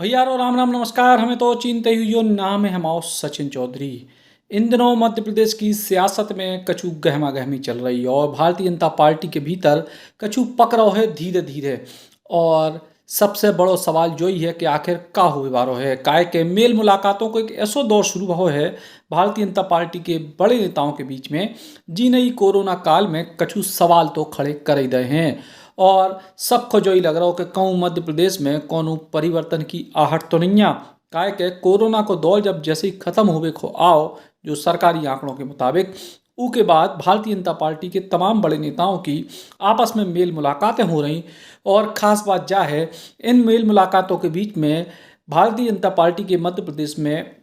भैया रो राम राम नमस्कार। हमें तो चिंते हुई नाम है हमारा सचिन चौधरी। इन दिनों मध्य प्रदेश की सियासत में कछु गहमा गहमी चल रही है और भारतीय जनता पार्टी के भीतर कछु पकड़ो है धीरे धीरे। और सबसे बड़ो सवाल जो ही है कि आखिर का हुए बारो है काय के मेल मुलाकातों को एक ऐसो दौर शुरू हो है भारतीय जनता पार्टी के बड़े नेताओं के बीच में जी नहीं कोरोना काल में कछु सवाल तो खड़े कर ही रहे हैं। और सबको जो ही लग रहा हो कि कहूँ मध्य प्रदेश में कौन परिवर्तन की आहट तो नहीं आ काय के कोरोना को दौर जब जैसे ही खत्म होवे खो आओ जो सरकारी आंकड़ों के मुताबिक के बाद भारतीय जनता पार्टी के तमाम बड़े नेताओं की आपस में मेल मुलाकातें हो रही। और ख़ास बात जा है इन मेल मुलाकातों के बीच में भारतीय जनता पार्टी के मध्य प्रदेश में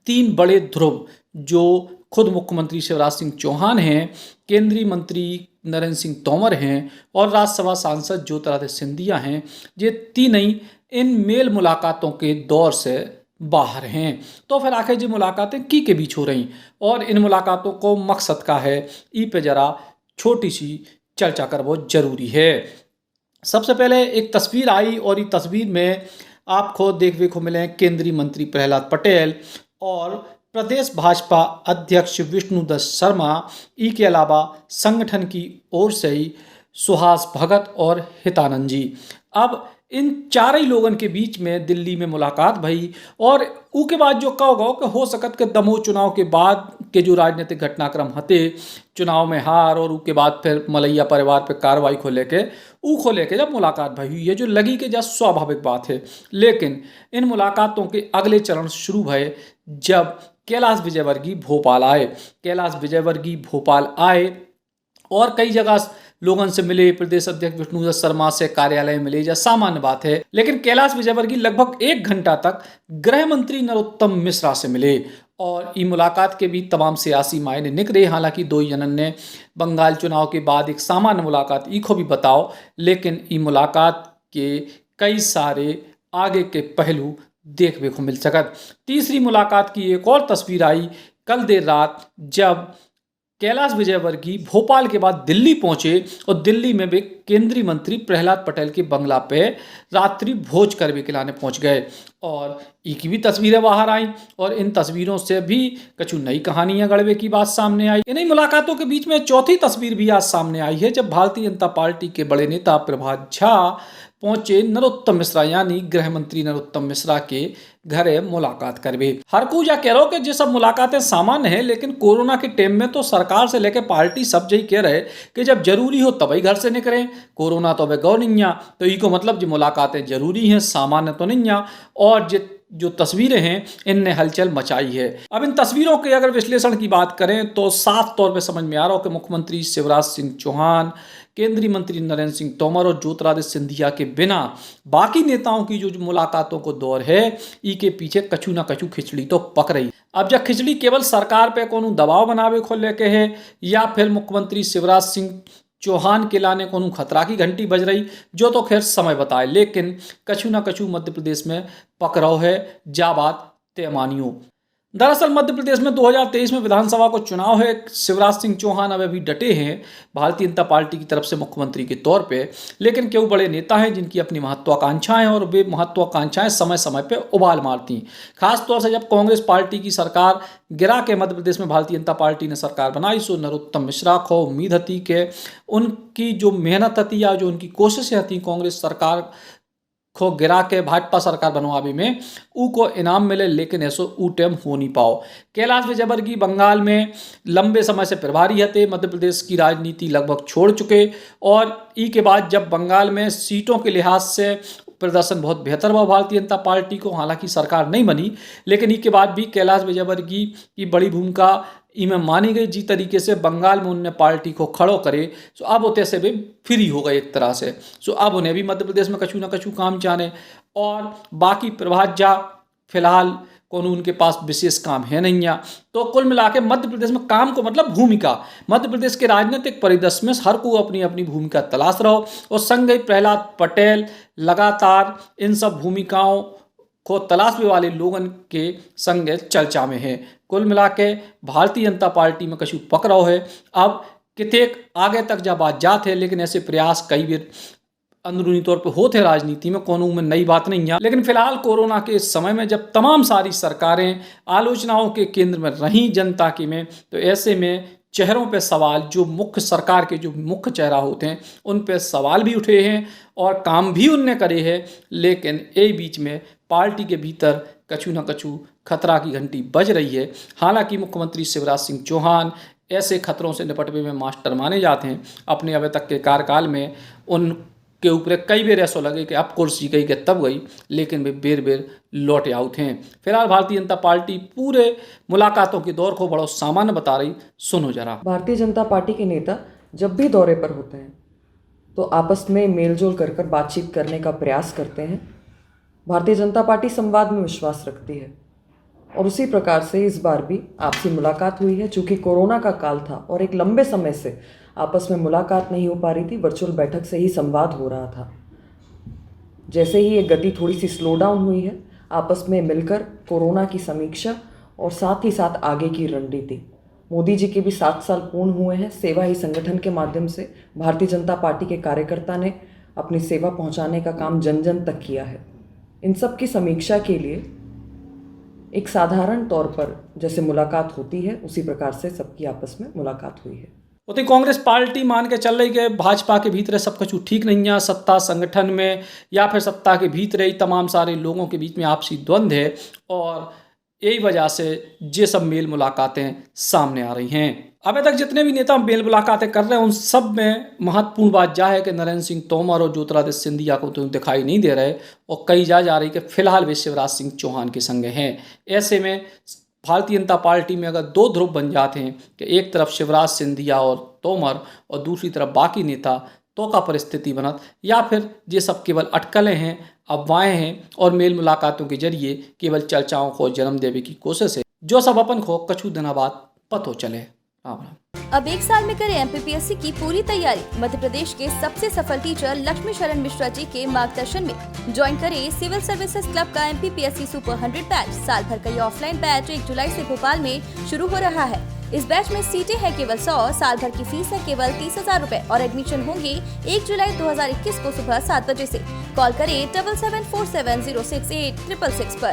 तीन बड़े ध्रुव जो खुद मुख्यमंत्री शिवराज सिंह चौहान हैं, केंद्रीय मंत्री नरेंद्र सिंह तोमर हैं और राज्यसभा सांसद ज्योतिरादित्य सिंधिया हैं, ये तीनों इन मेल मुलाकातों के दौर से बाहर हैं। तो फिर आखिर जो मुलाकातें की के बीच हो रही और इन मुलाकातों को मकसद का है ई पे जरा छोटी सी चर्चा कर बहुत जरूरी है। सबसे पहले एक तस्वीर आई और इस तस्वीर में आपको देखने को मिले केंद्रीय मंत्री प्रहलाद पटेल और प्रदेश भाजपा अध्यक्ष विष्णुदत्त शर्मा ई के अलावा संगठन की ओर से ही सुहास भगत और हितानंद जी। अब इन चारों लोगों के बीच में दिल्ली में मुलाकात भई और ऊ के बाद जो कहो गो कि हो सकत के दमोह चुनाव के बाद के जो राजनीतिक घटनाक्रम हते चुनाव में हार और उसके बाद फिर मलैया परिवार पे कार्रवाई को लेके जब मुलाकात भई हुई है जो लगी कि जब स्वाभाविक बात है। लेकिन इन मुलाकातों के अगले चरण शुरू भये जब कैलाश विजयवर्गीय भोपाल आए। कैलाश विजयवर्गीय भोपाल आए और कई जगह लोगों से मिले, प्रदेश अध्यक्ष विष्णुदत्त शर्मा से कार्यालय मिले, जा सामान्य बात है। लेकिन कैलाश विजयवर्गीय लगभग 1 घंटा तक गृह मंत्री नरोत्तम मिश्रा से मिले और ई मुलाकात के भी तमाम सियासी मायने निकले। हालांकि दो जनन ने बंगाल चुनाव के बाद एक सामान्य मुलाकात ई को भी बताओ, लेकिन ई मुलाकात के कई सारे आगे के पहलू देखने को मिल सकत। तीसरी मुलाकात की एक और तस्वीर आई कल देर रात जब कैलाश विजयवर्गीय भोपाल के बाद दिल्ली पहुंचे और दिल्ली में भी केंद्रीय मंत्री प्रहलाद पटेल के बंगला पे रात्रि भोज करने के लाने पहुंच गए और की भी तस्वीरें बाहर आई और इन तस्वीरों से भी कुछ नई कहानियां गढ़वे की बात सामने आई। इन्हीं मुलाकातों के बीच में चौथी तस्वीर भी आज सामने आई है जब भारतीय जनता पार्टी के बड़े नेता प्रभात झा पहुंचे नरोत्तम मिश्रा यानी गृह मंत्री नरोत्तम मिश्रा के घरे मुलाकात करवे। हर को जा कह रहा कि ये सब मुलाकातें सामान्य है, लेकिन कोरोना के टाइम में तो सरकार से लेकर पार्टी सब यही कह रहे कि जब जरूरी हो तभी घर से निकले, कोरोना तो वे गौ नहीं आ तो ई को मतलब जो मुलाकातें जरूरी हैं सामान्य तो नहीं आ। और जो तस्वीरें हैं इनने हलचल मचाई है। अब इन तस्वीरों के अगर विश्लेषण की बात करें तो साफ तौर पे समझ में आ रहा हो कि मुख्यमंत्री शिवराज सिंह चौहान, केंद्रीय मंत्री नरेंद्र सिंह तोमर और ज्योतिरादित्य सिंधिया के बिना बाकी नेताओं की जो मुलाकातों को दौर है ई के पीछे कछु ना कछु खिचड़ी तो पक रही। अब जब खिचड़ी केवल सरकार पे कोनो दबाव बनावे को लेके है या फिर मुख्यमंत्री शिवराज सिंह चौहान के लाने को खतरा की घंटी बज रही जो तो खैर समय बताए, लेकिन कछु ना कछु मध्य प्रदेश में पकड़ाव है जा बात तयमानियों। दरअसल मध्य प्रदेश में 2023 में विधानसभा को चुनाव है। शिवराज सिंह चौहान अब अभी डटे हैं भारतीय जनता पार्टी की तरफ से मुख्यमंत्री के तौर पे, लेकिन क्यों बड़े नेता हैं जिनकी अपनी महत्वाकांक्षाएं और वे महत्वाकांक्षाएं समय समय पे उबाल मारती। खास तौर से जब कांग्रेस पार्टी की सरकार गिरा के मध्य प्रदेश में भारतीय जनता पार्टी ने सरकार बनाई सो नरोत्तम मिश्रा को उम्मीद थी कि उनकी जो मेहनत थी या जो उनकी कोशिशें थी कांग्रेस सरकार को गिरा के भाजपा सरकार बनवावे में ऊ को इनाम मिले, लेकिन ऐसो ऊ टेम हो नहीं पाओ। कैलाश विजयवर्गीय बंगाल में लंबे समय से प्रभारी हते, मध्य प्रदेश की राजनीति लगभग छोड़ चुके और ई के बाद जब बंगाल में सीटों के लिहाज से प्रदर्शन बहुत बेहतर हुआ भारतीय जनता पार्टी को, हालांकि सरकार नहीं बनी, लेकिन ई के बाद भी कैलाश विजयवर्गीय की बड़ी भूमिका इमें मानी गई जी तरीके से बंगाल में उनने पार्टी को खड़ो करे। सो अब होते से भी फ्री हो गए एक तरह से। सो अब उन्हें भी मध्य प्रदेश में कछु ना कछु काम जाने और बाकी प्रभात झा फिलहाल कौन उनके पास विशेष काम है नहीं है। तो कुल मिला के मध्य प्रदेश में काम को मतलब भूमिका, मध्य प्रदेश के राजनीतिक परिदृश्य में हर को अपनी अपनी भूमिका तलाश रहो और संग ही प्रहलाद पटेल लगातार इन सब भूमिकाओं को तलाशने वाले लोगों के संग चर्चा में है। कुल मिला के भारतीय जनता पार्टी में कछु पकड़ाव है। अब कितेक आगे तक जा बात जात है, लेकिन ऐसे प्रयास कई बार अंदरूनी तौर पे होते राजनीति में, कोनो में नई बात नहीं है। लेकिन फिलहाल कोरोना के इस समय में जब तमाम सारी सरकारें आलोचनाओं के केंद्र में रहीं जनता की में, तो ऐसे में चेहरों पे सवाल, जो मुख्य सरकार के जो मुख्य चेहरा होते हैं उन पे सवाल भी उठे हैं और काम भी उनने करे हैं। लेकिन यही बीच में पार्टी के भीतर कछु न कछु खतरा की घंटी बज रही है। हालांकि मुख्यमंत्री शिवराज सिंह चौहान ऐसे खतरों से निपटने में मास्टर माने जाते हैं। अपने अभी तक के कार्यकाल में उनके ऊपर कई बार ऐसा लगे कि अब कुर्सी गई कि तब गई, लेकिन वे बेर बेर लौटे आउट हैं। फिलहाल भारतीय जनता पार्टी पूरे मुलाकातों के दौर को बड़ा सामान्य बता रही, सुनो जरा। भारतीय जनता पार्टी के नेता जब भी दौरे पर होते हैं तो आपस में मेलजोल कर बातचीत करने का प्रयास करते हैं। भारतीय जनता पार्टी संवाद में विश्वास रखती है और उसी प्रकार से इस बार भी आपसी मुलाकात हुई है। चूँकि कोरोना का काल था और एक लंबे समय से आपस में मुलाकात नहीं हो पा रही थी, वर्चुअल बैठक से ही संवाद हो रहा था। जैसे ही ये गति थोड़ी सी स्लो डाउन हुई है, आपस में मिलकर कोरोना की समीक्षा और साथ ही साथ आगे की रणनीति। मोदी जी के भी 7 साल पूर्ण हुए हैं। सेवा ही संगठन के माध्यम से भारतीय जनता पार्टी के कार्यकर्ता ने अपनी सेवा पहुंचाने का काम जन जन तक किया है। इन सब की समीक्षा के लिए एक साधारण तौर पर जैसे मुलाकात होती है, उसी प्रकार से सबकी आपस में मुलाकात हुई है। उतनी कांग्रेस पार्टी मान के चल रही कि भाजपा के भीतर सब कुछ ठीक नहीं है, सत्ता संगठन में या फिर सत्ता के भीतर ही तमाम सारे लोगों के बीच में आपसी द्वंद्व है और यही वजह से ये सब मेल मुलाकातें सामने आ रही हैं। अभी तक जितने भी नेता मेल मुलाकातें कर रहे हैं उन सब में महत्वपूर्ण बात यह है कि नरेंद्र सिंह तोमर और ज्योतिरादित्य सिंधिया को तो दिखाई नहीं दे रहे और कई जा रही कि फिलहाल वे शिवराज सिंह चौहान के संग हैं। ऐसे में भारतीय जनता पार्टी में अगर 2 ध्रुव बन जाते हैं कि एक तरफ शिवराज सिंधिया और तोमर और दूसरी तरफ बाकी नेता, तो का परिस्थिति बनत, या फिर ये सब केवल अटकलें हैं, अफवाहें हैं और मेल मुलाकातों के जरिए केवल चर्चाओं को जन्म देने की कोशिश है, जो सब अपन को कछु दिनों बाद पतो चले। राम राम। अब 1 साल में करें एमपीपीएससी की पूरी तैयारी। मध्य प्रदेश के सबसे सफल टीचर लक्ष्मी शरण मिश्रा जी के मार्गदर्शन में ज्वाइन करें सिविल सर्विसेज क्लब का एमपीपीएससी सुपर 100 बैच। साल भर का ये ऑफलाइन बैच 1 जुलाई से भोपाल में शुरू हो रहा है। इस बैच में सीटें हैं केवल 100, साल भर की फीस है केवल 30,000 रुपए और एडमिशन होंगे 1 जुलाई 2021 को सुबह 7 बजे से। कॉल करें 7747068666 पर।